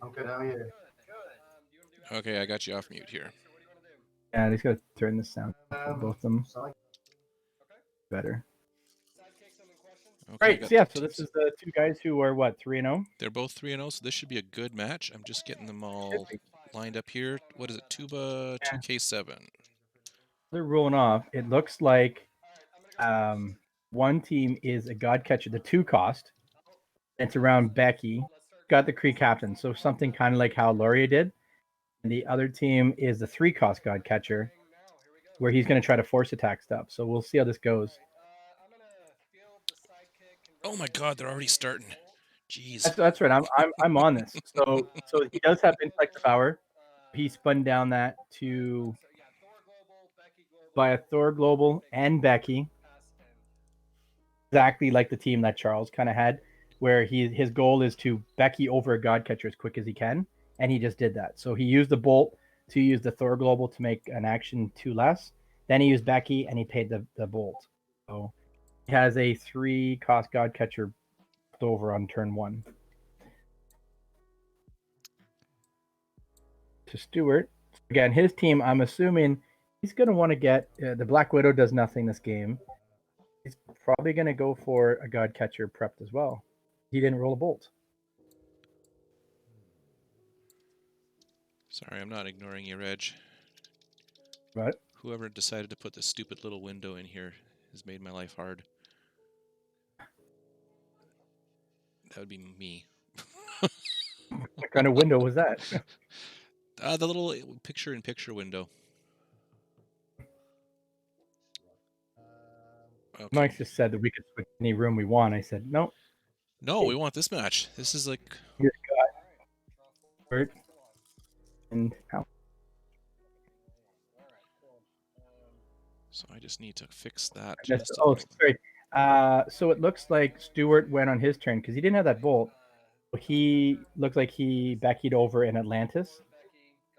I'm good. How are you? Okay, I got you off mute here. Yeah, I just gotta turn the sound for both of them Sorry. better. Okay, I Right. got So yeah, the so this teams. is the two guys who are what 3-0. They're both 3-0, so this should be a good match. I'm just getting them all lined up here. What is it? Yeah. Tuba2k7. They're rolling off. It looks like one team is a god catcher, the 2 cost. It's around Becky. Got the Cree captain, so something kind of like how Laurier did. And the other team is the 3 cost god catcher, where he's going to try to force attack stuff. So we'll see how this goes. Oh my god, they're already starting. Jeez. That's right. I'm on this. So he does have intellect power. He spun down that to by a Thor Global and Becky, exactly like the team that Charles kind of had, where his goal is to Becky over a God Catcher as quick as he can, and he just did that. So he used the Bolt to use the Thor Global to make an action 2 less. Then he used Becky, and he paid the Bolt. So he has a 3 cost God Catcher over on turn 1. To Stu.ART. Again, his team, I'm assuming he's going to want to get the Black Widow does nothing this game. He's probably going to go for a God Catcher prepped as well. He didn't roll a Bolt. Sorry, I'm not ignoring you, Reg. What? Whoever decided to put this stupid little window in here has made my life hard. That would be me. What kind of window was that? The little picture-in-picture window. Okay. Mike just said that we could switch any room we want. I said, no. No, we want this match. This is like... Here's God. And how? So I just need to fix that Just, just a oh, little. sorry. So it looks like Stu.ART went on his turn because he didn't have that Bolt. He looks like he Becky'd over in Atlantis.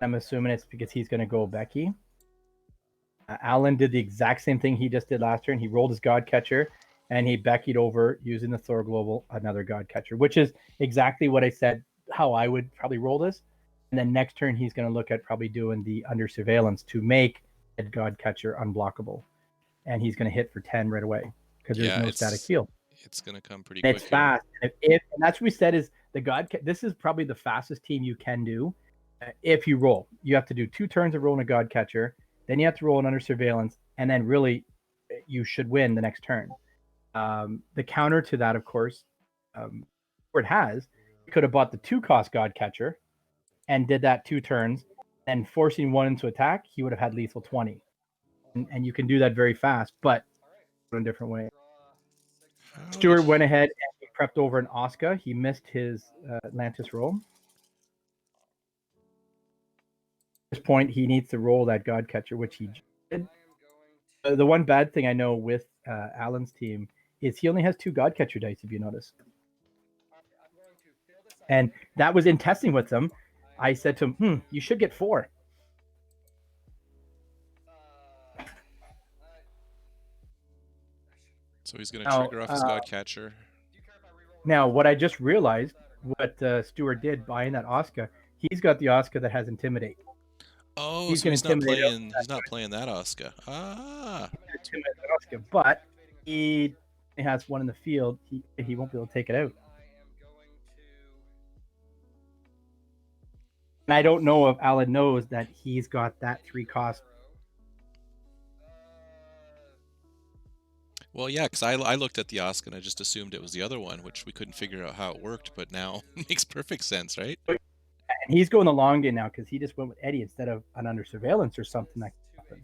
I'm assuming it's because he's going to go Becky. Alan did the exact same thing he just did last turn. He rolled his God Catcher, and he Becky'd over using the Thor Global, another God Catcher, which is exactly what I said, how I would probably roll this. And then next turn, he's going to look at probably doing the Under Surveillance to make a God Catcher unblockable. And he's going to hit for 10 right away because there's no static field. It's going to come pretty And quick. it's fast. And that's what we said is the God. This is probably the fastest team you can do if you roll. You have to do 2 turns of rolling a God Catcher. Then you have to roll an Under Surveillance, and then really you should win the next turn. The counter to that, of course, where it has, you could have bought the 2 cost God Catcher and did that 2 turns, and forcing one into attack, he would have had lethal 20. And you can do that very fast, but in a different way. Stu.ART went ahead and he prepped over an Oscar. He missed his Atlantis roll. At this point, he needs to roll that God Catcher, which he did. The one bad thing I know with Alan's team is he only has 2 God Catcher dice, if you notice. And that was in testing with them. I said to him, you should get 4. So he's going to trigger off his God Catcher. Now, what I just realized, what Stu.ART did buying that Oscar, he's got the Oscar that has Intimidate. Oh, he's not playing. He's not playing that Oscar. Ah. Oscar, but he has one in the field. He won't be able to take it out. And I don't know if Alan knows that he's got that 3 cost. Well, yeah, because I looked at the Oscar and I just assumed it was the other one, which we couldn't figure out how it worked, but now it makes perfect sense, right? And he's going the long game now because he just went with Eddie instead of an Under Surveillance or something that happened.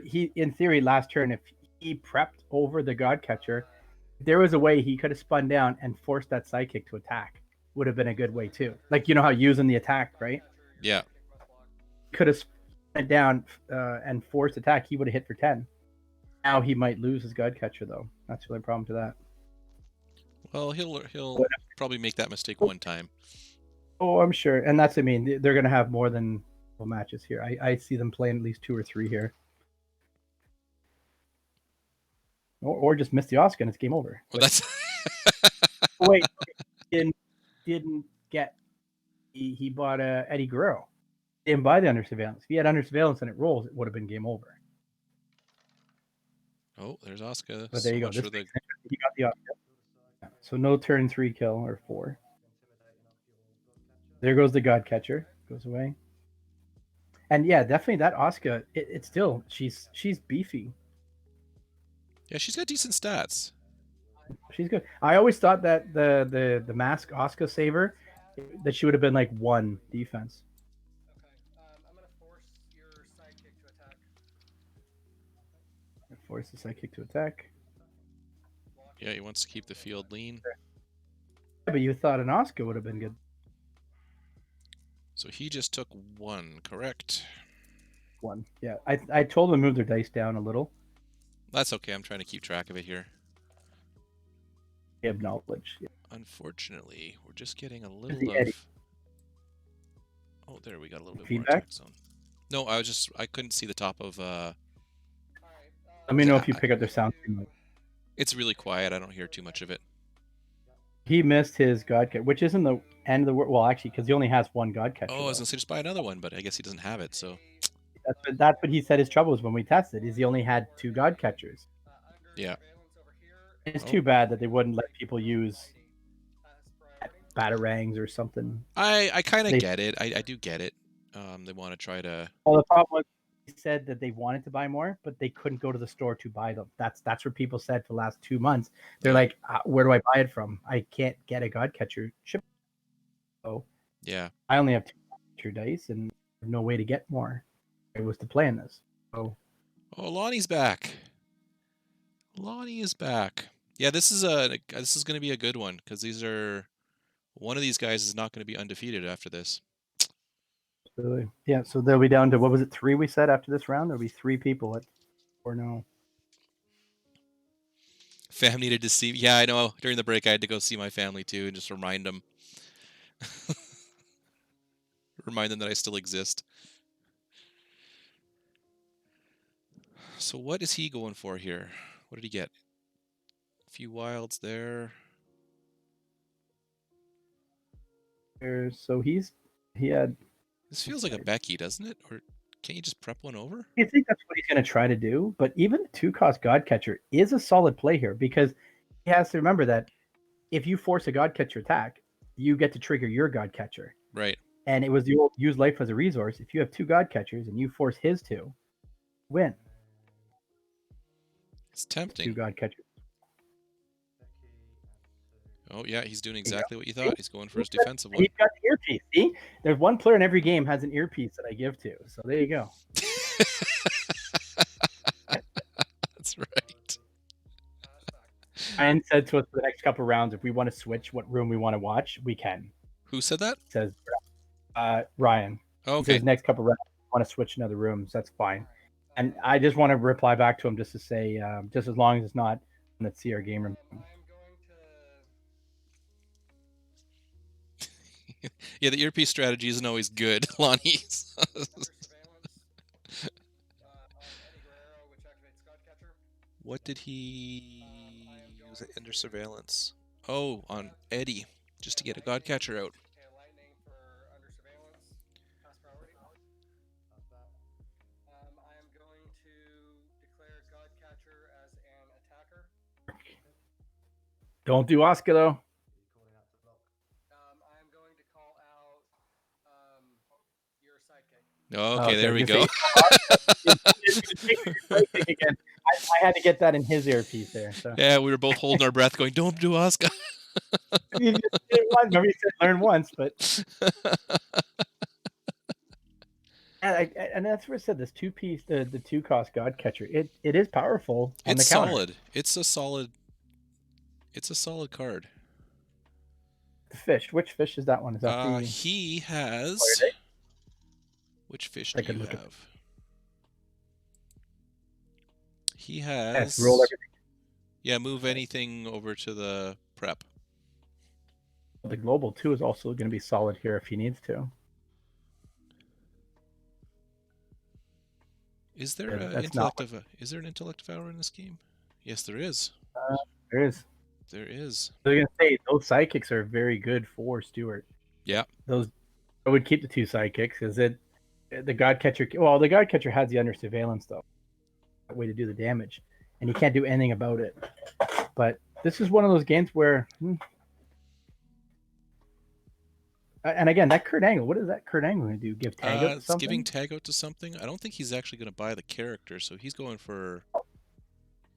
He, in theory, last turn, if he prepped over the God Catcher, there was a way he could have spun down and forced that Psychic to attack. Would have been a good way too. Like, you know how using the attack, right? Yeah. Could have spun it down and forced attack. He would have hit for 10. Now he might lose his God Catcher though. That's the only problem to that. Well, he'll probably make that mistake one time. Oh, I'm sure, and that's, I mean, they're going to have more than matches here. I see them playing at least 2 or 3 here, or just miss the Oscar and it's game over. Well, that's wait, didn't get. He bought Eddie Guerrero. He didn't buy the under surveillance. If he had under surveillance and it rolls, it would have been game over. Oh, there's Oscar. But there So you go. much This for the. he got the Oscar. So no turn 3 kill or 4. There goes the God Catcher. Goes away. And yeah, definitely that Oscar. It's still she's beefy. Yeah, she's got decent stats. She's good. I always thought that the mask Oscar saver, that she would have been like 1 defense. I'm gonna force your sidekick to attack. Force the sidekick to attack. Yeah, he wants to keep the field lean. Yeah, but you thought an Oscar would have been good. So he just took 1, correct? 1. Yeah, I told them to move their dice down a little. That's okay. I'm trying to keep track of it here. They have knowledge. Yeah. Unfortunately, we're just getting a little the of. Eddie. Oh, there we got a little bit Feedback? more attack zone. No, I couldn't see the top of. Let me know if you pick up their sound. It's really quiet. I don't hear too much of it. He missed his God Catcher, which isn't the end of the world. Well, actually, because he only has 1 God Catcher. Oh, I was gonna say just buy another one, but I guess he doesn't have it. So that's what he said his trouble was when we tested. Is he only had 2 God Catchers. yeah. It's too bad that they wouldn't let people use batarangs or something. I kind of get it. I do get it. They want to try to. Well, the problem was he said that they wanted to buy more, but they couldn't go to the store to buy them. That's what people said for the last 2 months. They're like, where do I buy it from? I can't get a God Catcher ship. So yeah, I only have 2 dice and no way to get more. It was to plan this. So oh, Lonnie's back. Lonnie is back. Yeah, this is going to be a good one because one of these guys is not going to be undefeated after this. Yeah, so they'll be down to, what was it, 3 we said after this round? There'll be 3 people at 4-0. Fam needed to see. Yeah, I know. During the break, I had to go see my family too and just remind them. Remind them that I still exist. So what is he going for here? What did he get? A few wilds there. So he had. This feels like a Becky, doesn't it? Or can't you just prep one over? I think that's what he's going to try to do. But even the 2-cost God Catcher is a solid play here because he has to remember that if you force a God Catcher attack, you get to trigger your God Catcher. Right. And it was the old use life as a resource. If you have 2 God Catchers and you force his 2, win. It's tempting. 2 God Catchers. Oh, yeah, he's doing exactly what you thought. He's going for his defensive one. He's got the earpiece. See? There's one player in every game has an earpiece that I give to. So there you go. That's right. Ryan said to us for the next couple of rounds, if we want to switch what room we want to watch, we can. Who said that? Says Ryan. Oh, He okay. says next couple of rounds, we want to switch another rooms. That's fine. And I just want to reply back to him just to say, just as long as it's not in the CR game room. Yeah, the earpiece strategy isn't always good, Lonnie. What did he use it under surveillance? Oh, on Eddie, just to get a God Catcher out. I am going to declare God Catcher as an attacker. Don't do Oscar though. I am going to call out your sidekick. Okay, there we go. Again. I had to get that in his earpiece there. So. Yeah, we were both holding our breath going, don't do Oscar. You just did it once. Nobody said learn once, but and that's what I said. This 2-piece, the 2-cost God Catcher, it is powerful. On It's the counter. solid. It's a solid card. The fish. Which fish is that one? Is that he has. Which fish do you have? He has. Yes, roll everything. Yeah, move anything over to the prep. The global 2 is also going to be solid here if he needs to. Is there an intellect hour in this game? Yes, there is. There is. There is. So you're going to say those sidekicks are very good for Stu.ART. Yeah. Those I would keep the 2 sidekicks because the God Catcher. Well, the God Catcher has the under surveillance though, that way to do the damage, and he can't do anything about it. But this is one of those games where, and again, that Kurt Angle. What is that Kurt Angle going to do? Give tag out to It's something? giving tag out to something. I don't think he's actually going to buy the character, so he's going for.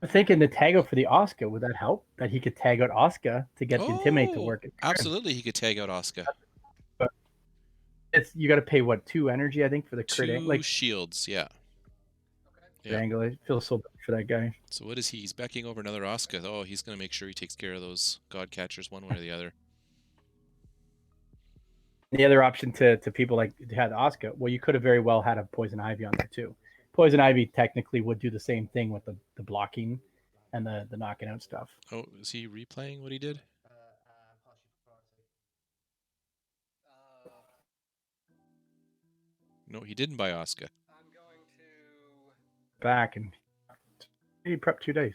I'm thinking the tag out for the Oscar. Would that help? That he could tag out Oscar to get the Intimidate to work. Absolutely, he could tag out Oscar. But you got to pay what 2 energy, I think, for the Kurt Angle. 2 shields, yeah. Kurt Angle. I feel so bad for that guy. So what is he? He's backing over another Oscar. Oh, he's going to make sure he takes care of those God Catchers one way or the other. The other option to people like who had Oscar, well, you could have very well had a Poison Ivy on there too. Poison Ivy technically would do the same thing with the blocking and the knocking out stuff. Oh, is he replaying what he did? No, he didn't buy Oscar. I'm going to Back and he prepped 2 days.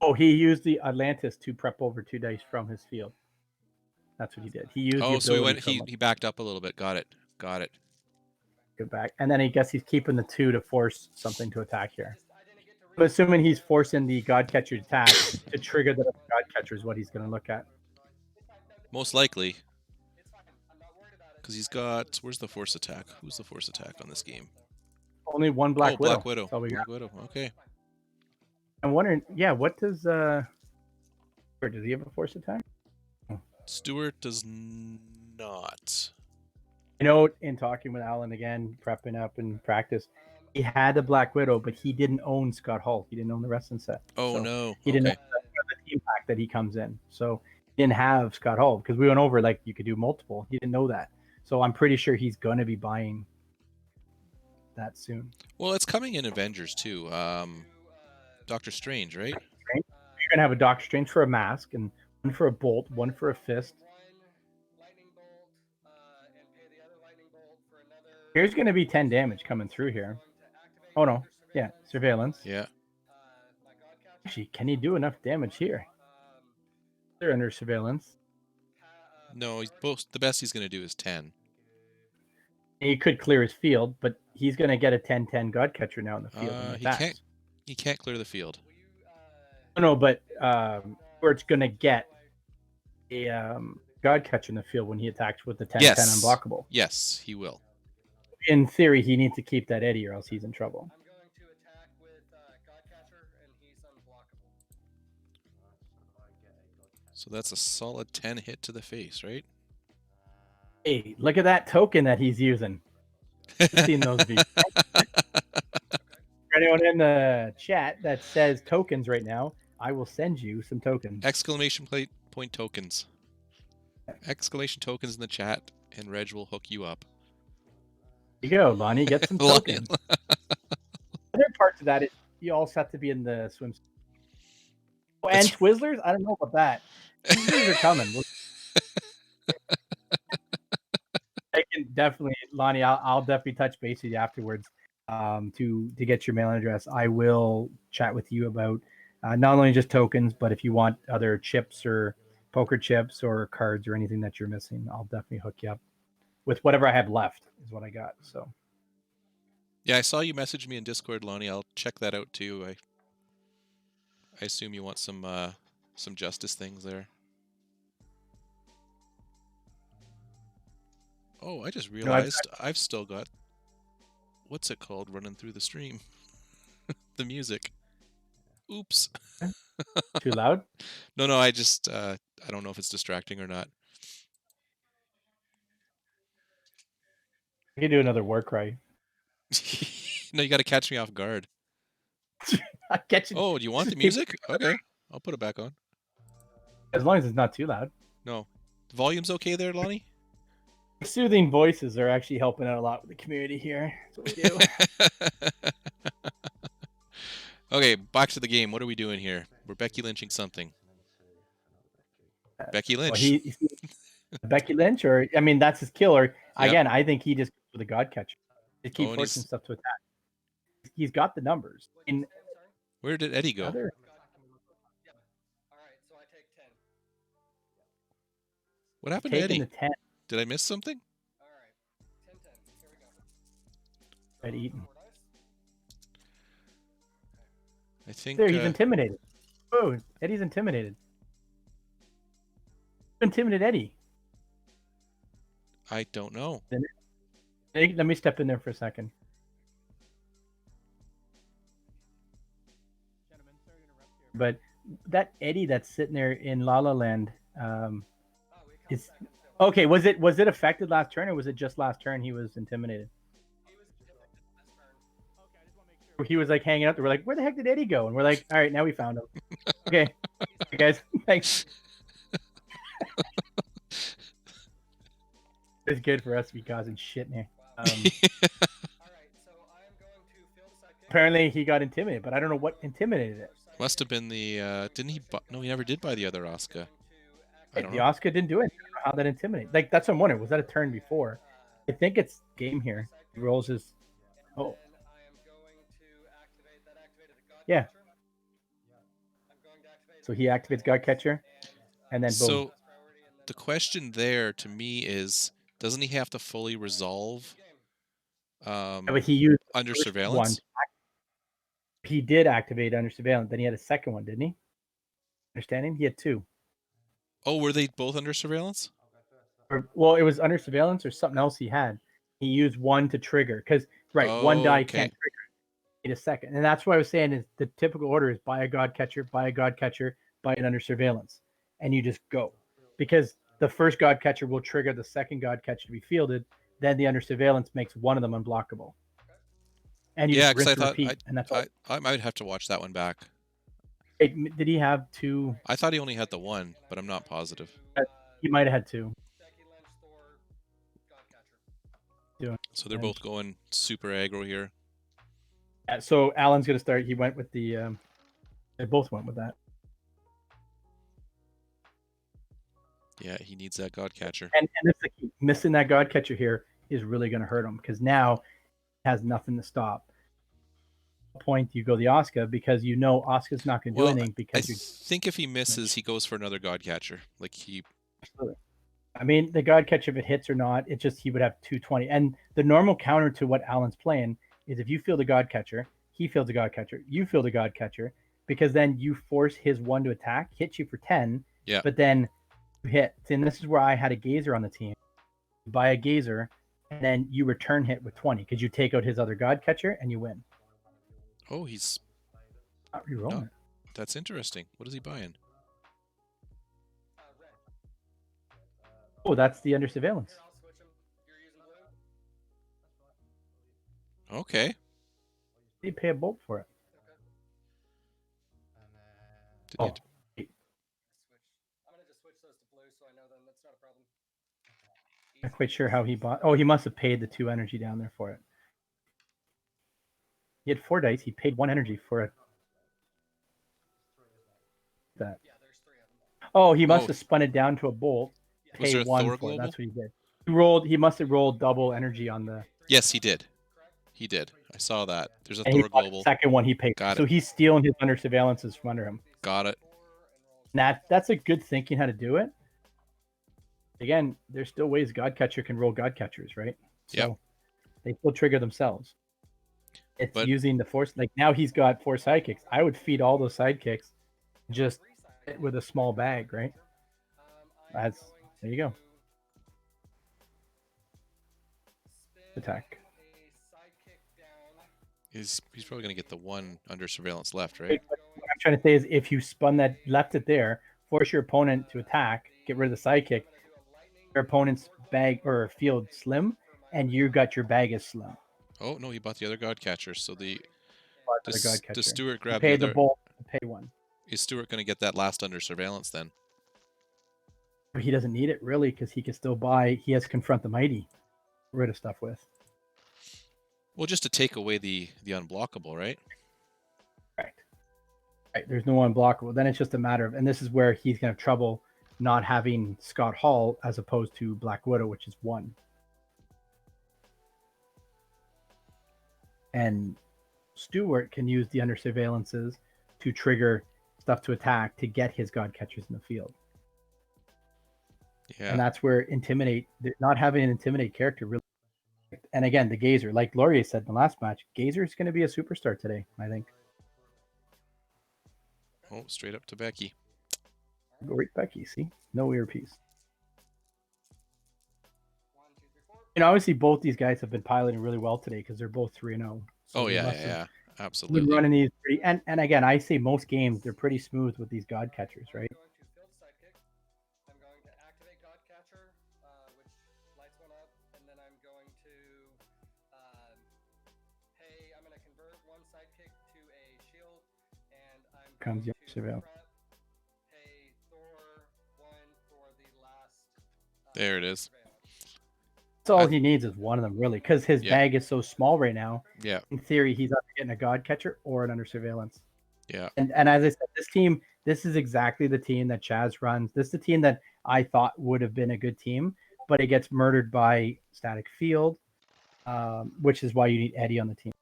Oh, he used the Atlantis to prep over 2 days from his field. That's what he did. He used. Oh, so he backed up a little bit. Got it. Go back, and then I guess he's keeping the 2 to force something to attack here. But assuming he's forcing the God Catcher attack to trigger the God Catcher is what he's going to look at. Most likely. Because he's got... Where's the force attack? Who's the force attack on this game? Only one Black Widow. Black Widow. Black Widow. Okay. I'm wondering, what does... Or does he have a force attack? Stu.ART does not. You know, in talking with Alan again, prepping up in practice, he had the Black Widow, but he didn't own Scott Hall. He didn't own the wrestling set. Oh, so no. He didn't own the team pack that he comes in. So he didn't have Scott Hall because we went over like you could do multiple. He didn't know that. So I'm pretty sure he's going to be buying that soon. Well, it's coming in Avengers too. Doctor Strange, right? You're going to have a Doctor Strange for a mask and one for a bolt, one for a fist. Here's going to be 10 damage coming through here. Oh, no. Yeah, surveillance. Yeah. Actually, can he do enough damage here? They're under surveillance. No, the best he's going to do is 10. He could clear his field, but he's going to get a 10-10 God Catcher now in the field. He can't clear the field. No, but where it's going to get a God Catcher in the field when he attacks with the 10-10 unblockable. Yes, he will. In theory, he needs to keep that Eddie or else he's in trouble. I'm going to attack with God Catcher, and he's unblockable. So that's a solid 10 hit to the face, right? Hey, look at that token that he's using. I've seen those videos. For anyone in the chat that says tokens right now, I will send you some tokens. Exclamation point tokens. Exclamation tokens in the chat, and Reg will hook you up. There you go, Lonnie. Get some tokens. Other parts of that is you also have to be in the swimsuit. Oh, and Twizzlers? I don't know about that. Twizzlers are coming. I can definitely, Lonnie. I'll definitely touch base with you afterwards to get your mailing address. I will chat with you about not only just tokens, but if you want other chips or poker chips or cards or anything that you're missing, I'll definitely hook you up with whatever I have left. Is what I got. So. Yeah, I saw you message me in Discord, Lonnie. I'll check that out too. I assume you want some justice things there. Oh, I just realized I've still got, what's it called, running through the stream? The music. Oops. Too loud? No, I just, I don't know if it's distracting or not. I can do another war cry. No, you got to catch me off guard. I catch you. Oh, do you want the music? Okay, I'll put it back on. As long as it's not too loud. No. The volume's okay there, Lonnie? Soothing voices are actually helping out a lot with the community here. That's what we do. Okay, back to the game. What are we doing here? We're Becky Lynching something. Becky Lynch. Well, Becky Lynch, or I mean, that's his killer. Yep. Again, I think he just goes for the God Catcher. Just keep forcing stuff to attack. He's got the numbers. Where did Eddie go? All right, so I take 10. What happened to Eddie? The 10. Did I miss something? All right. 10-10. Here we go. Ed Eaton. 4 dice. I think. There, he's intimidated. Oh, Eddie's intimidated. Intimidate Eddie. I don't know. Let me step in there for a second. Gentlemen, sorry to interrupt here. But that Eddie that's sitting there in La La Land is okay. Was it affected last turn, or was it just last turn he was intimidated? He was intimidated last turn. Okay, I just want to make sure. He was like hanging out there. We're like, where the heck did Eddie go? And we're like, all right, now we found him. Okay, hey guys, thanks. It's good for us to be causing shit in here. All right, so I am going to field a sidekick. Apparently he got intimidated, but I don't know what intimidated it. Must have been the. Didn't he? No, he never did buy the other Oscar. I don't The know. Oscar didn't do it. I don't know how that intimidated. Like that's what I'm wondering. Was that a turn before? I think it's game here. He rolls his. Oh. I am going to activate that. Activated the God Yeah. Catcher. I'm going to activate. So he activates God Catcher, and then boom. So the question there to me is, doesn't he have to fully resolve? But he used the under first surveillance. one. He did activate under surveillance. Then he had a second one, didn't he? Understanding? He had two. Oh, were they both under surveillance? Well, it was under surveillance or something else he had. He used one to trigger because one die Okay. can't trigger. You need a second, and that's what I was saying is the typical order is buy a God Catcher, buy a God Catcher, buy it under surveillance, and you just go because the first God Catcher will trigger the second God Catcher to be fielded. Then the under surveillance makes one of them unblockable, and you just rinse and repeat, and that's all. I might have to watch that one back. Wait, did he have two? I thought he only had the one, but I'm not positive. He might have had two. So they're both going super aggro here. So Alan's going to start. He went with the. They both went with that. Yeah, he needs that God Catcher. And it's like missing that God Catcher here is really going to hurt him because now he has nothing to stop. Point you go the Oscar because you know Oscar's not going to do anything because I think if he misses, he goes for another God Catcher. Like he. Absolutely. I mean, the God Catcher, if it hits or not, it just he would have 220. And the normal counter to what Alan's playing is if you field a God Catcher, he fields a God Catcher, you field a God Catcher, because then you force his one to attack, hit you for 10. Yeah. But then you hit. And this is where I had a Gazer on the team. You buy a Gazer, and then you return hit with 20 because you take out his other God Catcher and you win. Oh, he's not re-rolling. No, that's interesting. What is he buying? Oh, that's the under surveillance. Okay. You pay a bolt for it. Oh. I'm gonna just switch those to blue so I know them. That's not a problem. I'm not quite sure how he bought. Oh, he must have paid the 2 energy down there for it. He had 4 dice. He paid 1 energy for it. That. Yeah, there's 3 of them. Oh, he must have spun it down to a bolt. Was there a 1 Thor for it. global? That's what he did. He rolled. He must have rolled double energy on the. Yes, he did. He did. I saw that. There's a And Thor he bought global. the second one he paid. Got So it. he's stealing his under surveillances from under him. Got it. That's a good thinking how to do it. Again, there's still ways God Catcher can roll God Catchers, right? So Yep. they still trigger themselves. It's But- using the force. Like now he's got 4 sidekicks. I would feed all those sidekicks just with a small bag, right? There you go. Attack. He's probably going to get the one under surveillance left, What right? I'm trying to say is if you spun that, left it there, force your opponent to attack, get rid of the sidekick, your opponent's bag or field slim, and you got your bag as slim. Oh no, he bought the other God Catcher. So The does Stu.ART grab pay the the other? bolt, pay 1. Is Stu.ART going to get that last under surveillance then? But he doesn't need it really because he can still buy. He has Confront the Mighty, get rid of stuff with. Well, just to take away the unblockable, right? Right. There's no unblockable. Then it's just a matter of, and this is where he's gonna have trouble not having Scott Hall as opposed to Black Widow, which is 1. And Stu.ART can use the under surveillances to trigger stuff to attack to get his God Catchers in the field. Yeah. And that's where not having an intimidate character really. And again, the Gazer, like Laurier said in the last match, Gazer is going to be a superstar today, I think. Oh, straight up to Becky. Go right Becky, see? No earpiece. Obviously both these guys have been piloting really well today because they're both 3-0. So yeah. Absolutely. Been running these pretty, and again, I say most games they're pretty smooth with these God catchers, right? I'm going to activate God Catcher, which lights one up, and then I'm going to I'm going to convert one sidekick to a shield, and I'm Comes going to surveil. pay Thor 1 for the last. There it is. That's all he needs is one of them, really, because his Yeah. bag is so small right now. Yeah. In theory, he's either getting a God catcher or an under surveillance. Yeah. And as I said, this team, this is exactly the team that Chaz runs. This is the team that I thought would have been a good team, but it gets murdered by static field, which is why you need Eddie on the team.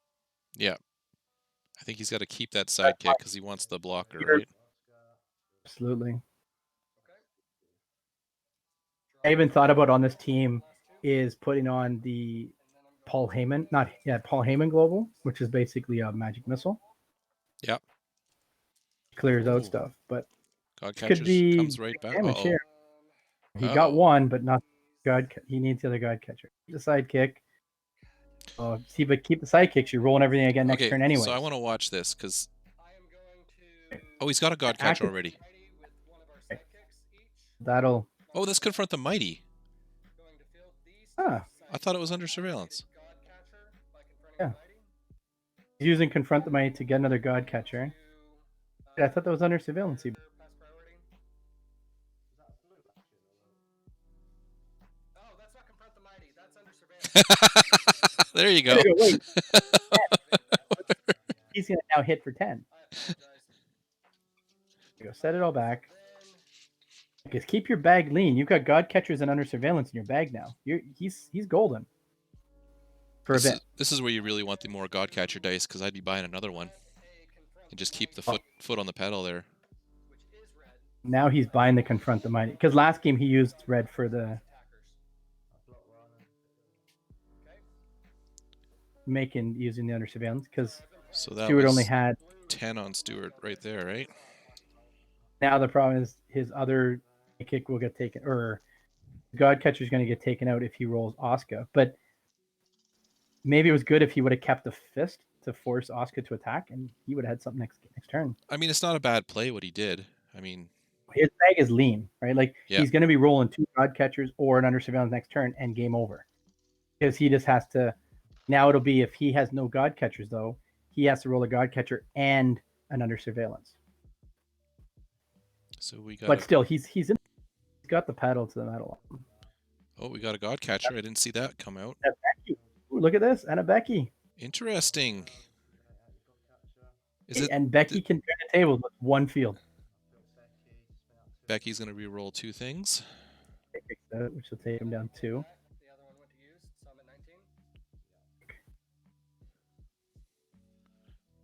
Yeah. I think he's got to keep that sidekick because he wants the blocker, right? Absolutely. I even thought about on this team is putting on the Paul Heyman global, which is basically a magic missile. Yep. Clears out stuff, but God could catches be comes right back. damage here. He Uh-oh. got one, but not God. He needs the other God catcher. The sidekick. See, but keep the sidekicks. You're rolling everything again next turn anyway. So I want to watch this because. Oh, he's got a God catcher already. That'll. Oh, let's confront the mighty. Ah. I thought it was under surveillance. Yeah. He's using confront the mighty to get another God catcher. I thought that was under surveillance. There you go. Wait. He's going to now hit for 10. Go set it all back. Because keep your bag lean. You've got God catchers and under surveillance in your bag now. He's golden. For a bit. This is where you really want the more God catcher dice because I'd be buying another one. And just keep the foot on the pedal there. Now he's buying the confront the mighty. Because last game he used red for the using the under surveillance because Stu.ART only had 10 on Stu.ART right there, right? Now the problem is his other kick will get taken, or God catcher is going to get taken out if he rolls Oscar. But maybe it was good if he would have kept the fist to force Oscar to attack, and he would have had something next turn. I mean, it's not a bad play what he did. I mean, his bag is lean, right? Like he's going to be rolling 2 God catchers or an under surveillance next turn, and game over. Because he just has to. Now it'll be if he has no God catchers though, he has to roll a God catcher and an under surveillance. So we got. But still, he's got the pedal to the metal. Oh, we got a God catcher. I didn't see that come out. Ooh, look at this, and a Becky. Interesting. And Becky can turn the table with one field. Becky's going to re-roll 2 things. Which will take him down 2.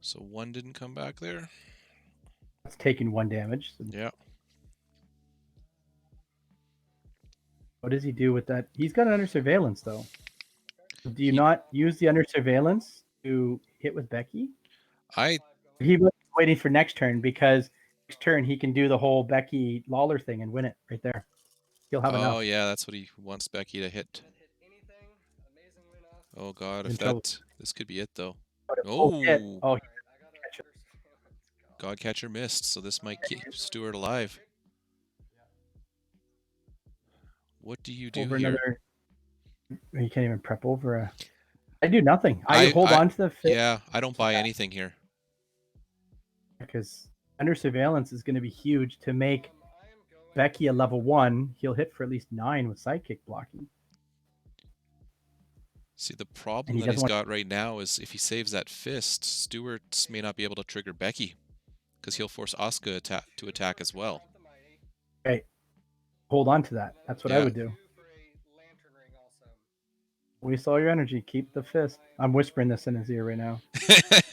So 1 didn't come back there. It's taking 1 damage. So yeah. What does he do with that? He's got an under surveillance though. Do you not use the under surveillance to hit with Becky? He was waiting for next turn because next turn he can do the whole Becky Lawler thing and win it right there. He'll have enough. Oh yeah, that's what he wants Becky to hit. Oh god, this could be it though. Oh, God catcher missed, so this might keep Stu.ART alive. What do you do over here? You can't even prep over I do nothing. I hold on to the fit. Yeah, I don't buy anything here. Because under surveillance is going to be huge to make Becky a level 1. He'll hit for at least 9 with sidekick blocking. See, the problem that he's got right now is if he saves that fist, Stu.ART may not be able to trigger Becky because he'll force Oscar to attack as well. Right. Hold on to that. That's what I would do. We saw your energy. Keep the fist. I'm whispering this in his ear right now.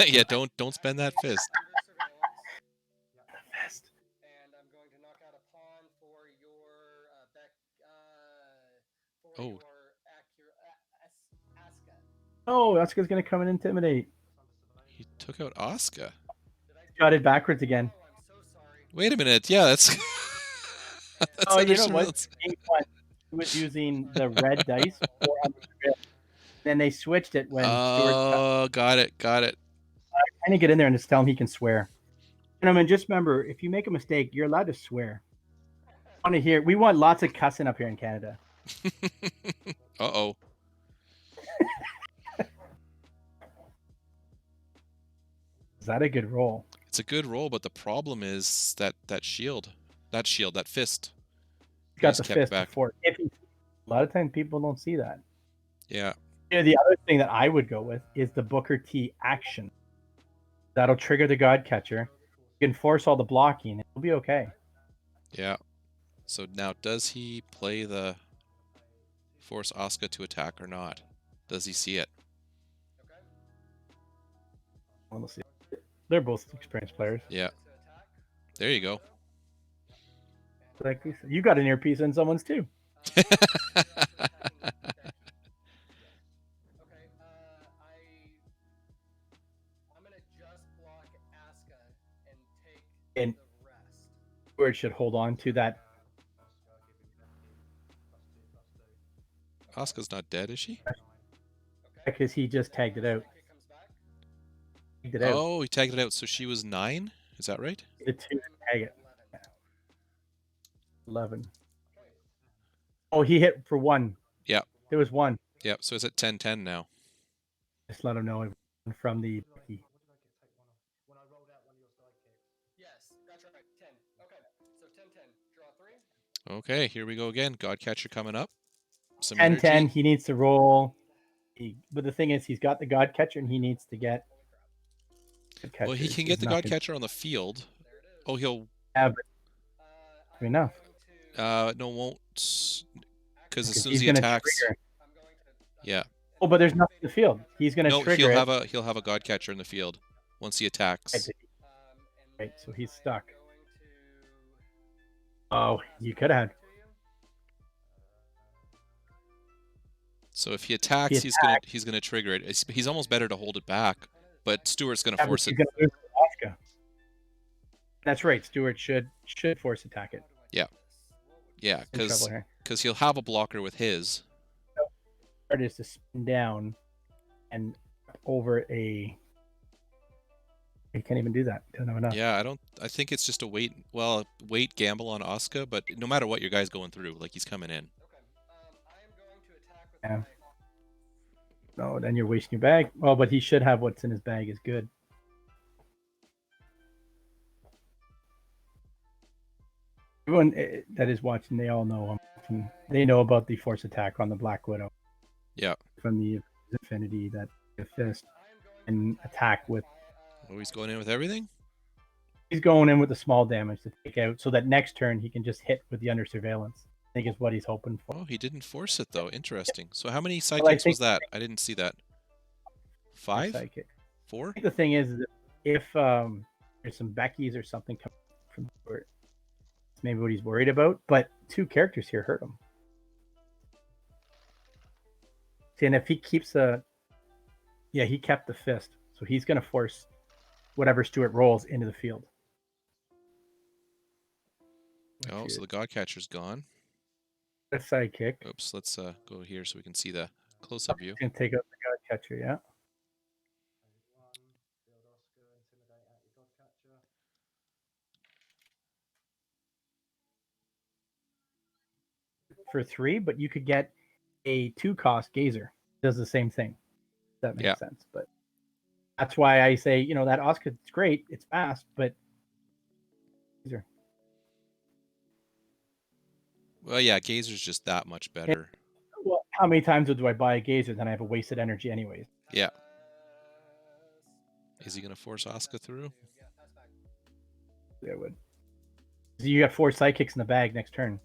Yeah, don't spend that fist. The fist. And I'm going to knock out a pawn for your Oh. Asuka. Oh, Asuka's gonna come and intimidate. He took out Asuka. Got it backwards again. Oh, I'm so sorry. Wait a minute. Yeah, that's that's Oh, you know understood. what? Game one, he was using the red dice for under surveillance. Then they switched it when Stuart Oh, got it. Got it. trying to get in there and just tell him he can swear. Gentlemen, just remember, if you make a mistake, you're allowed to swear. We want lots of cussing up here in Canada. Uh-oh. Is that a good roll? It's a good roll, but the problem is that that fist. He's got He's the kept fist back. before. A lot of times people don't see that. Yeah. The other thing that I would go with is the Booker T action. That'll trigger the God Catcher. You can force all the blocking. It'll be okay. Yeah. So now, does he play the force Asuka to attack or not? Does he see it? Well, we'll see. They're both experienced players. Yeah. There you go. Like you got an earpiece in someone's too. I'm gonna just block Asuka and take And the rest. where it should hold on to that. Asuka's not dead, is she? Because he just tagged it out. Tagged it out. Oh, he tagged it out. So she was 9? Is that right? The 2 tag it. 11. Oh, he hit for 1. Yeah. There was 1. Yeah. So it's at 10-10 now. Just let him know from the. Yes, that's right. 10. Okay, so 10-10. Draw 3. Okay, here we go again. Godcatcher coming up. Some 10-10. energy. He needs to roll. But the thing is, he's got the God Catcher, and he needs to get. Well, he can get the Godcatcher on the field. Oh, he'll. Yeah, but enough. No, won't. Because as soon as he's he gonna attacks. trigger. Yeah. Oh, but there's nothing in the field. He's gonna No, trigger he'll have a Godcatcher in the field once he attacks. Right, so he's stuck. Oh, you could have. So if he attacks, he's gonna trigger it. He's almost better to hold it back, but Stuart's gonna force it. Gonna lose to Asuka. That's right. Stuart should force attack it. Yeah, yeah, because he'll have a blocker with his. Art is to spin down and over a. He can't even do that. Don't have enough. Yeah, I think it's just a wait gamble on Asuka, but no matter what, your guy's going through. Like he's coming in. Yeah. No, then you're wasting your bag. Well, but he should have what's in his bag is good. Everyone that is watching, they all know him. They know about the force attack on the Black Widow. Yeah. From the Infinity, that fist and attack with. Oh, he's going in with everything? He's going in with the small damage to take out, so that next turn he can just hit with the under surveillance. I think is what he's hoping for. Oh, he didn't force it though. Interesting. So how many sidekicks was that? I didn't see that. 5? Sidekick. 4? I think the thing is that if there's some Becky's or something coming from Stuart, it's maybe what he's worried about. But 2 characters here hurt him. See, and if he keeps he kept the fist, so he's going to force whatever Stuart rolls into the field. Oh, so the Godcatcher's gone. A sidekick. Oops, let's go here so we can see the close-up view. Going to take out the Godcatcher, yeah. For 3, but you could get a 2-cost Gazer. Does the same thing. That makes sense. But that's why I say, that Asuka, it's great, it's fast, but Gazer. Well, yeah, Gazer's just that much better. Well, how many times do I buy a Gazer, then I have a wasted energy anyways? Yeah. Is he going to force Asuka through? Yeah, would. You got 4 sidekicks in the bag next turn.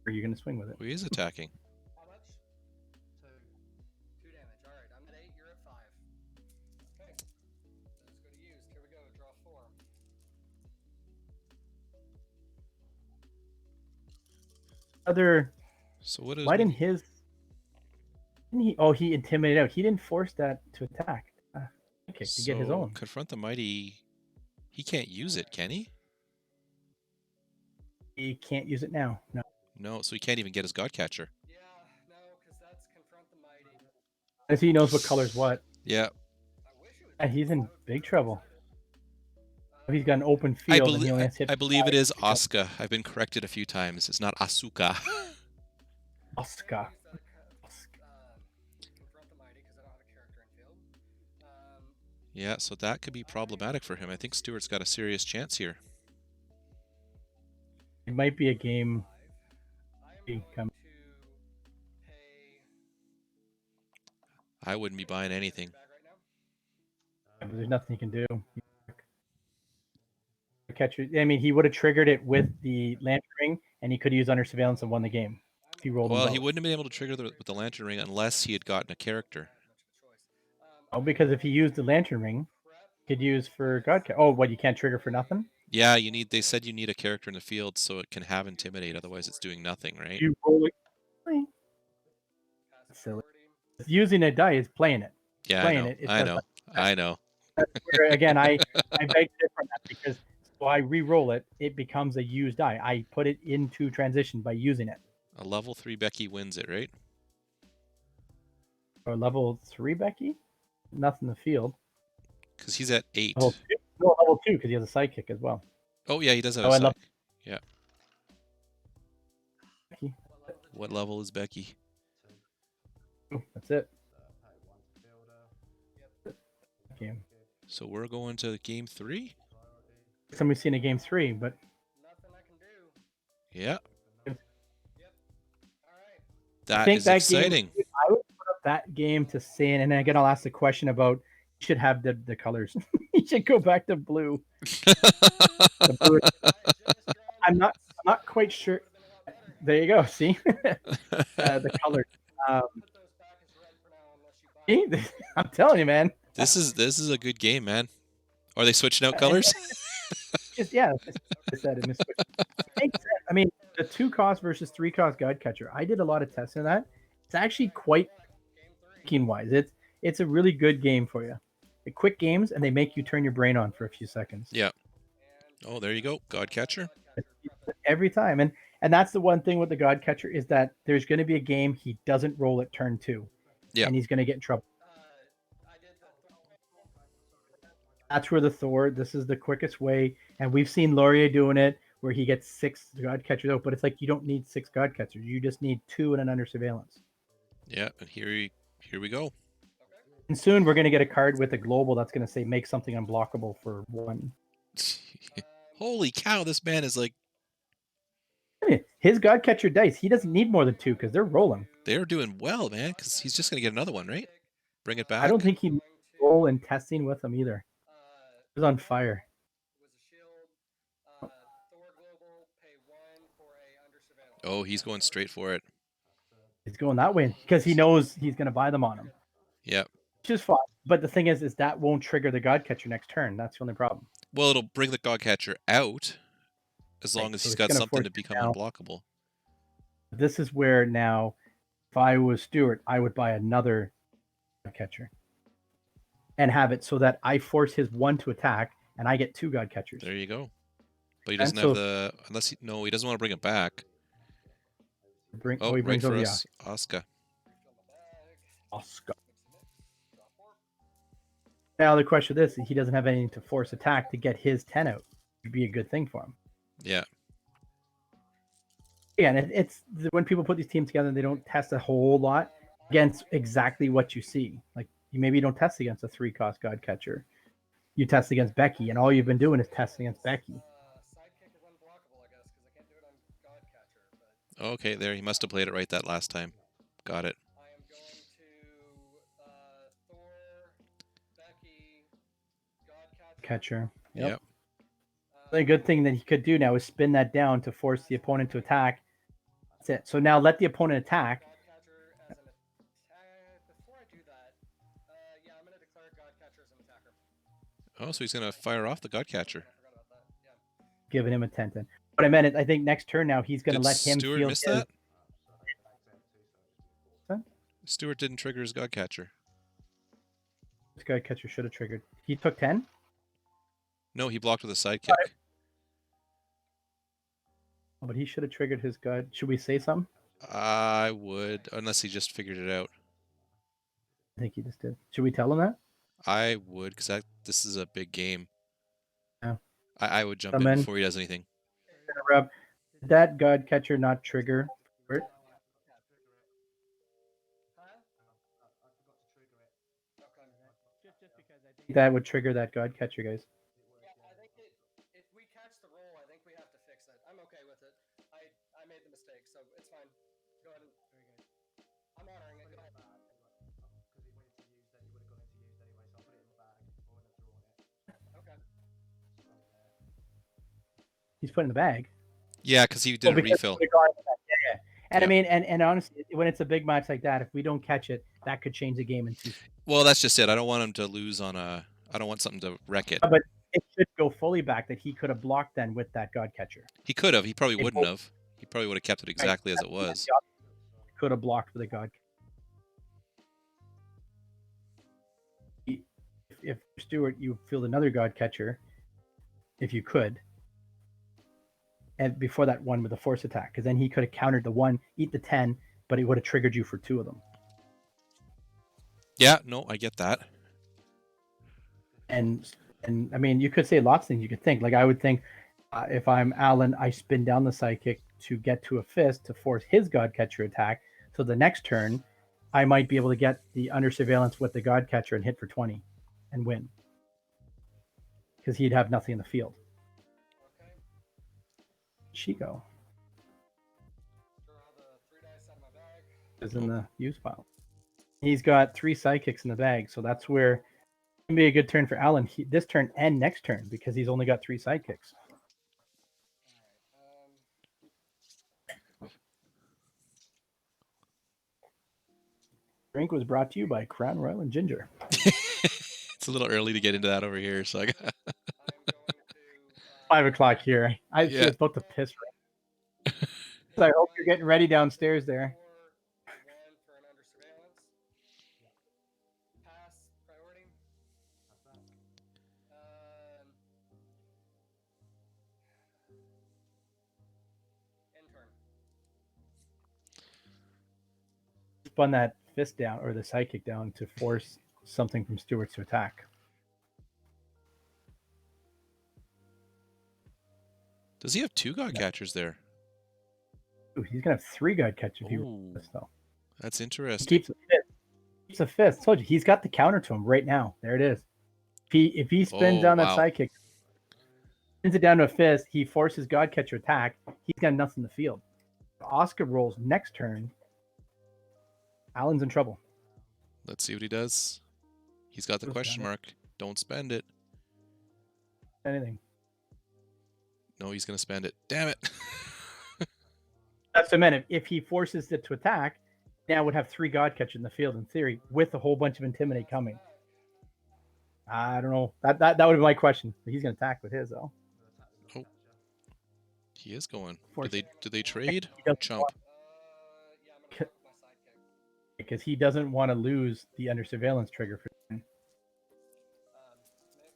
Or are you going to swing with it? Well, he is attacking. How much? 2 damage. All right, I'm at 8. You're at 5. Okay. Let's go to used. Here we go. Draw 4. Other So what is? Why didn't his? Didn't he? Oh, he intimidated out. He didn't force that to attack. Kick to get his So own. confront the mighty. He can't use it, can he? He can't use it now. No. No, so he can't even get his Godcatcher. Yeah, no, because that's confront the mighty. As he knows what color's what. Yeah, I wish it would. Yeah, he's in I would be big trouble. excited. He's got an open I field and he believe only has to hit I believe it five is to go. Asuka. I've been corrected a few times. It's not Asuka. Oscar. Confront the mighty because I don't have a character in field. Yeah, so that could be problematic for him. I think Stuart's got a serious chance here. It might be a game. I am going Come. to pay. I wouldn't be buying anything. Back right now. But there's nothing he can do. Catcher. I mean, he would have triggered it with the lantern ring, and he could have used under surveillance and won the game. He rolled them Well, he both. wouldn't have been able to trigger with the lantern ring unless he had gotten a character. Oh, because if he used the lantern ring, he could use for God. Oh, what? You can't trigger for nothing? Yeah, you need. They said you need a character in the field so it can have intimidate. Otherwise, it's doing nothing, right? You roll it. That's silly. Using a die is playing it. Yeah, Playing I know. it, it I does know. not- I know. Where, again, I beg to differ on that because so I re-roll it, it becomes a used die. I put it into transition by using it. A level 3 Becky wins it, right? Or level 3, Becky? Nothing in the field. Because he's at 8. Level 2, no, level 2 because he has a sidekick as well. Oh yeah, he does have Oh, a I side. love- Yeah. Becky. What level is Becky? That's it. Game. So we're going to game 3? Somebody's seen a game 3, but Nothing I can do. Yeah. All right. That think is that exciting. game, I would put up that game to Sane, and then again, I'll ask the question about you should have the colors. You should go back to blue. The blue. I'm not quite sure. There you go. See the colors. See? I'm telling you, man. This is a good game, man. Are they switching out colors? Just yeah, I said it. Makes sense. I mean, the 2-cost versus 3-cost Godcatcher. I did a lot of testing of that. It's actually quite thinking wise. It's a really good game for you. The quick games, and they make you turn your brain on for a few seconds. Yeah. Oh, there you go. Godcatcher. Every time. And that's the one thing with the Godcatcher is that there's going to be a game he doesn't roll at turn 2. Yeah. And he's going to get in trouble. That's where the Thor, this is the quickest way. And we've seen Laurier doing it where he gets 6 Godcatchers out, but it's like you don't need 6 Godcatchers. You just need 2 and an under surveillance. Yeah, and here we go. And soon we're going to get a card with a global that's going to say make something unblockable for 1. Holy cow, this man is like, His Godcatcher dice, he doesn't need more than 2 because they're rolling. they're doing well, man, because he's just going to get another one, right? Bring it back. I don't think he roll in testing with them either. He was on fire. Oh, he's going straight for it. He's going that way because he knows he's going to buy them on him. Yep. Which is fine. But the thing is that won't trigger the Godcatcher next turn. That's the only problem. Well, it'll bring the Godcatcher out as long Right, as so he's it's got gonna something force to it become down. unblockable. This is where now, if I was Stuart, I would buy another Godcatcher and have it so that I force his 1 to attack and I get 2 Godcatchers. There you go. But he And doesn't so- have the he doesn't want to bring it back. Oh, He right brings for over the us, Asuka. Oscar. Now the question is this: he doesn't have anything to force attack to get his 10 out. It'd be a good thing for him. Yeah. Yeah, and it's when people put these teams together, they don't test a whole lot against exactly what you see. Like maybe you don't test against a 3-cost Godcatcher. You test against Becky, and all you've been doing is testing against Becky. Sidekick is unblockable, I guess, because I can't do it on Godcatcher. But Okay, there. He must have played it right that last time. Got it. I am going to Thor, Becky, Godcatcher. Catcher. Yep. The good thing that he could do now is spin that down to force the opponent to attack. That's it. So now let the opponent attack. Godcatcher as an attack. Before I do that, yeah, I'm going to declare Godcatcher as an attacker. Oh, so he's going to fire off the Godcatcher. I forgot about that. Yeah. Giving him a 10-10. But I meant it. I think next turn now he's going to Did let him Stuart feel miss his- that? Stu.ART didn't trigger his God Catcher. This God Catcher should have triggered. He took 10? No, he blocked with a sidekick. Oh, but he should have triggered his God. Should we say something? I would, unless he just figured it out. I think he just did. Should we tell him that? I would, because this is a big game. Yeah. I would jump Come in in. before he does anything. Rob, did that God Catcher not trigger? That would trigger that God Catcher, guys. Yeah, I think if we catch the roll, I think we have to fix it. I'm okay with it. I made the mistake, so it's fine. Go ahead and. I'm honoring it. Go ahead. Okay. He's put in the bag. Yeah, because he did a because refill. he would've gone with that. Yeah. And Yeah. I mean, and honestly, when it's a big match like that, if we don't catch it, that could change the game in 2 seconds. Well, that's just it. I don't want him to lose on a. I don't want something to wreck it. But it should go fully back that he could have blocked then with that God Catcher. He could have. He probably It wouldn't both- have. He probably would have kept it exactly as it was. Could have blocked with a God. If Stu.ART, you field another God Catcher, if you could, and before that one with the force attack, because then he could have countered the one, eat the 10, but he would have triggered you for 2 of them. Yeah, no, I get that. And I mean, you could say lots of things. You could think, like I would think, if I'm Alan, I spin down the sidekick to get to a fist to force his God Catcher attack. So the next turn, I might be able to get the under surveillance with the God Catcher and hit for 20 and win. Because he'd have nothing in the field. Okay. Chico Draw the 3 dice out of my bag. is in the use pile. He's got 3 sidekicks in the bag, so that's where it can be a good turn for Alan. This turn and next turn, because he's only got 3 sidekicks. Drink was brought to you by Crown Royal and Ginger. It's a little early to get into that over here, so I got. I'm going to. 5 o'clock here. I see Yeah. it's about to piss rain. So I hope you're getting ready downstairs there. 1 for an under surveillance. Pass priority. End turn. Spun that fist down or the sidekick down to force something from Stu.ART to attack. Does he have 2 God Catchers there? Ooh, he's gonna have 3 God Catchers if he Ooh. rolls this though. That's He interesting. keeps a fist. Keeps a fist. Told you he's got the counter to him right now. There it is. If he spins down wow. that sidekick, spins it down to a fist, he forces God Catcher attack. He's got nothing in the field. If Oscar rolls next turn, Alan's in trouble. Let's see what he does. He's got the Goes question down. mark. Don't spend it. Anything. No, he's going to spend it. Damn it. That's what I meant. If he forces it to attack, now would have 3 God Catchers in the field in theory, with a whole bunch of Intimidate coming. I don't know. That would be my question. He's gonna attack with his though. He is going. Force. Do they trade? He doesn't Chump. want- Yeah, I'm gonna go with my sidekick. Because he doesn't want to lose the under surveillance trigger for him. Mix.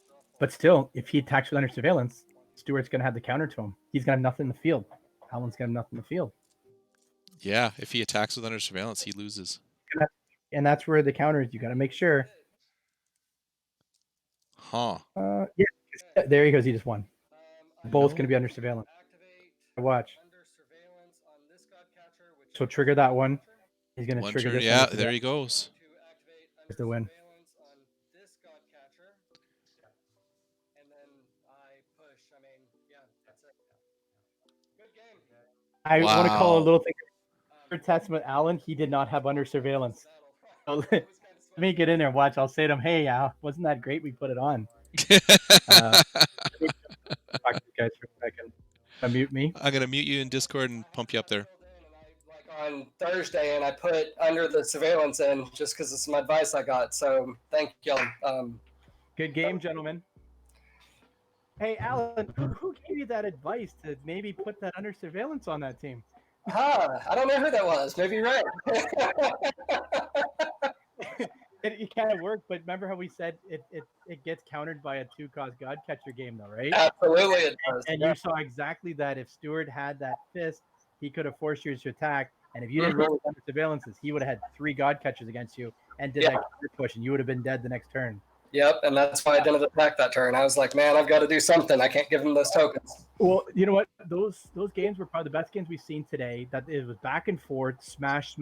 Draw 4. But still, if he attacks with under surveillance, Stu.ART's gonna have the counter to him. He's gonna have nothing in the field. Alan's gonna have nothing in the field. Yeah, if he attacks with under surveillance, he loses. And that's where the counter is. You gotta make sure. Huh. Yeah, there he goes. He just won. Both No. gonna be under surveillance. Activate Watch. under surveillance on this God Catcher, which So trigger that one. He's gonna One trigger turn. this. Yeah, one. there he goes. to activate Is under the win. surveillance on this God Catcher. And then I push. I mean, yeah, that's it. Good game. I want to call a Wow. little thing. For Testament, Alan, he did not have under surveillance. So, let me get in there and watch. I'll say to him, "Hey, Al, wasn't that great? We put it on." Talk to you guys for a second. Unmute me. I'm going to mute you in Discord and pump you up there. Like on Thursday, and I put under the surveillance in just because of some advice I got. So thank you. Good game, gentlemen. Hey, Alan, who gave you that advice to maybe put that under surveillance on that team? I don't know who that was. Maybe you're right. It kind of worked, but remember how we said it gets countered by a 2-cost God Catcher game, though, right? Absolutely, it does. And Yeah. you saw exactly that. If Stu.ART had that fist, he could have forced you to attack. And if you didn't roll with under surveillances, he would have had 3 God Catchers against you and did that counter push, and you would have been dead the next turn. Yep, and that's why I didn't attack that turn. I was like, man, I've got to do something. I can't give him those tokens. Well, you know what? Those games were probably the best games we've seen today. That it was back and forth, smash,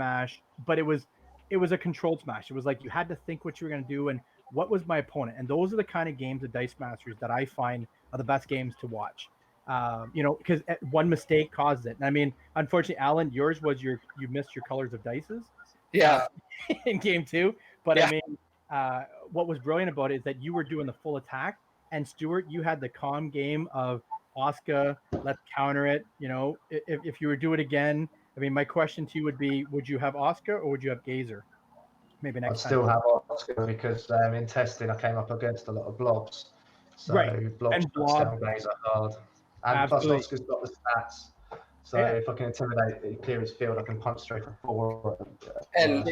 but it was a controlled smash. It was like you had to think what you were going to do and what was my opponent. And those are the kind of games of Dice Masters that I find are the best games to watch. Because one mistake caused it. And I mean, unfortunately, Alan, yours was you missed your colors of dices. Yeah. In game 2. But I mean, what was brilliant about it is that you were doing the full attack, and Stu.ART, you had the calm game of Oscar, let's counter it. If you were to do it again, I mean, my question to you would be, would you have Oscar or would you have Gazer? Maybe next I'd time. still have Oscar because in testing I came up against a lot of blobs. So blobs And blob Gazer hard. And plus Oscar's got the stats. So if I can intimidate, clear his field, I can punch straight for 4. And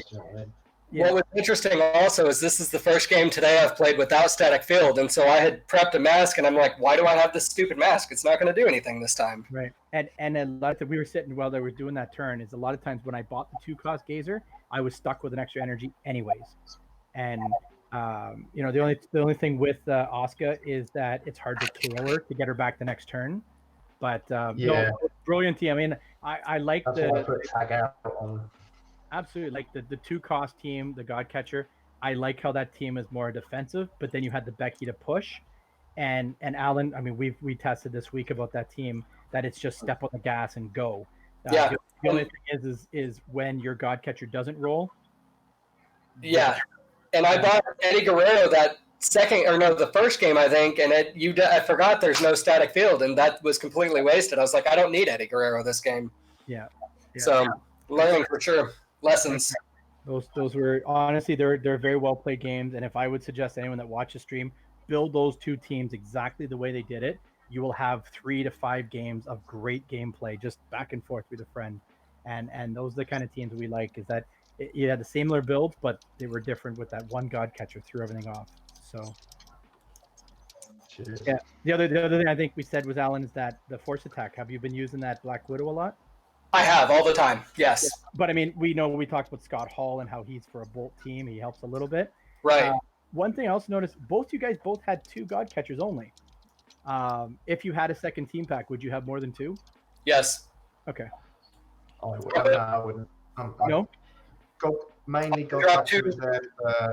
what was interesting also is this is the first game today I've played without static field, and so I had prepped a mask, and I'm like, why do I have this stupid mask? It's not going to do anything this time. Right. And a lot that we were sitting while they were doing that turn is a lot of times when I bought the 2-cost Gazer, I was stuck with an extra energy anyways. And the only thing with Oscar is that it's hard to KO her to get her back the next turn. But no, brilliant team. I mean, I like That's why I put tag out on. Absolutely, like the 2-cost team, the God Catcher. I like how that team is more defensive, but then you had the Becky to push, and Alan. I mean, we tested this week about that team that it's just step on the gas and go. The only thing is when your God Catcher doesn't roll. Yeah, and I bought Eddie Guerrero that the first game I think, and I forgot there's no static field, and that was completely wasted. I was like, I don't need Eddie Guerrero this game. Yeah. So learning for sure. Lessons. Those were honestly they're very well played games, and if I would suggest anyone that watches stream, build those 2 teams exactly the way they did it, you will have 3 to 5 games of great gameplay, just back and forth with a friend, and those are the kind of teams we like. Is that you had the similar builds, but they were different with that one God Catcher threw everything off. So Cheers. yeah, the other thing I think we said was, Alan, is that the force attack. Have you been using that Black Widow a lot? I have all the time. Yes. Yeah, but I mean, we talked about Scott Hall and how he's for a bolt team. He helps a little bit. Right. One thing I also noticed, you guys both had 2 God Catchers only. If you had a second team pack, would you have more than 2? Yes. Okay. I wouldn't. No? Mainly God Catcher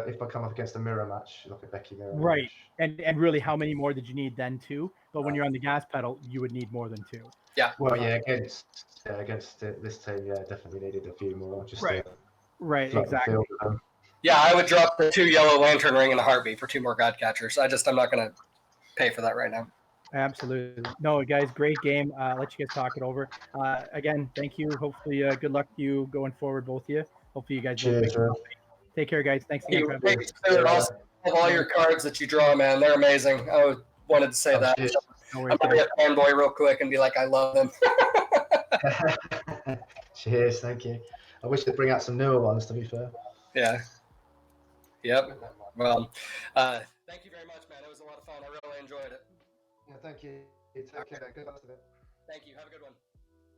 if I come up against a mirror match, like a Becky mirror match. And really, how many more did you need then 2? But when you're on the gas pedal, you would need more than 2. Yeah. Well, against this team, definitely needed a few more. Just right, exactly. Yeah, I would drop the 2 yellow lantern ring in a heartbeat for 2 more God Catchers. I'm not going to pay for that right now. Absolutely. No, guys, great game. Let you guys talk it over. Again, thank you. Hopefully, good luck to you going forward, both of you. Hopefully, you guys take care, guys. Thanks again. Also, all your cards that you draw, man, they're amazing. I wanted to say that. I'm going to be a fanboy real quick and be like, I love them. Cheers, thank you. I wish they'd bring out some newer ones, to be fair. Yeah. Yep. Well, thank you very much, man. It was a lot of fun. I really enjoyed it. Yeah, thank you. Take care. Good luck to them. Thank you. Have a good one.